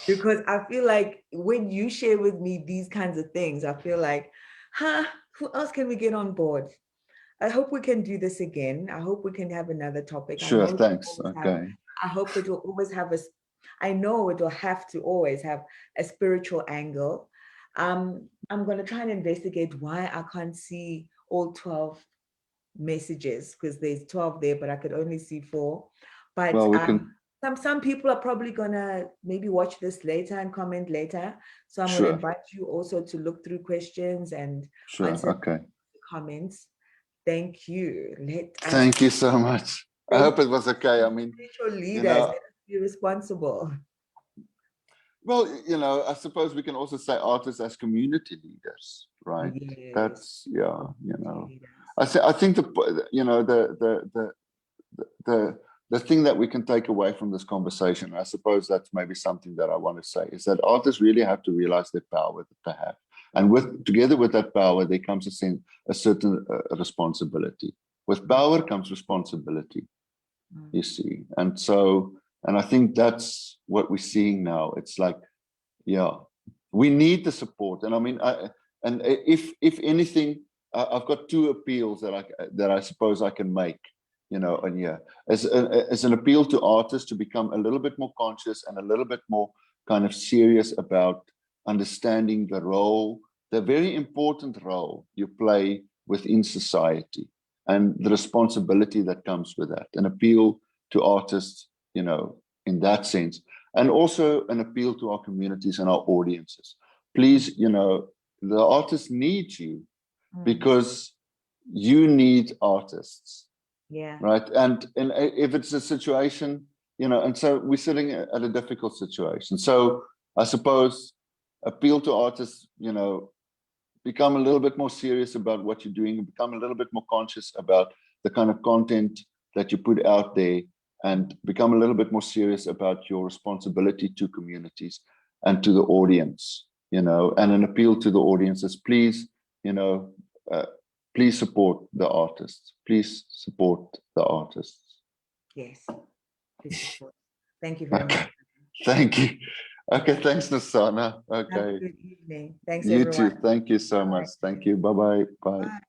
A: because I feel like when you share with me these kinds of things, I feel like, who else can we get on board? I hope we can do this again. I hope we can have another topic.
B: Sure, thanks. Okay.
A: I hope it will always have I know it will have to always have a spiritual angle. I'm going to try and investigate why I can't see all 12 messages, because there's 12 there, but I could only see 4. But
B: Well, we can.
A: Some people are probably gonna maybe watch this later and comment later. So I'm gonna
B: Sure.
A: invite you also to look through questions and
B: Sure.
A: answer
B: Okay.
A: comments. Thank you.
B: Thank you so much. I hope it was okay. I mean,
A: spiritual leaders, let us be responsible.
B: Well, I suppose we can also say artists as community leaders, right?
A: Yes.
B: That's I think the thing that we can take away from this conversation, I suppose that's maybe something that I want to say, is that artists really have to realize the power that they have, and together with that power, there comes a certain responsibility. With power comes responsibility, you see, and I think that's what we're seeing now. It's like, we need the support. And I mean, if anything, I've got 2 appeals that I suppose I can make, and as an appeal to artists to become a little bit more conscious and a little bit more kind of serious about understanding the very important role you play within society and the responsibility that comes with that. An appeal to artists, in that sense, and also an appeal to our communities and our audiences. Please, the artists need you because you need artists.
A: Yeah.
B: Right. And if it's a situation, and so we're sitting at a difficult situation. So I suppose appeal to artists, become a little bit more serious about what you're doing, become a little bit more conscious about the kind of content that you put out there, and become a little bit more serious about your responsibility to communities and to the audience, and an appeal to the audiences. Please, please support the artists. Please support the artists.
A: Yes. Thank you very much.
B: Thank you. Okay, thanks, Nosana. Okay.
A: Have a good evening. Thanks,
B: You
A: everyone.
B: too. Thank you so much. Thank you. Bye-bye. Bye.
A: Bye.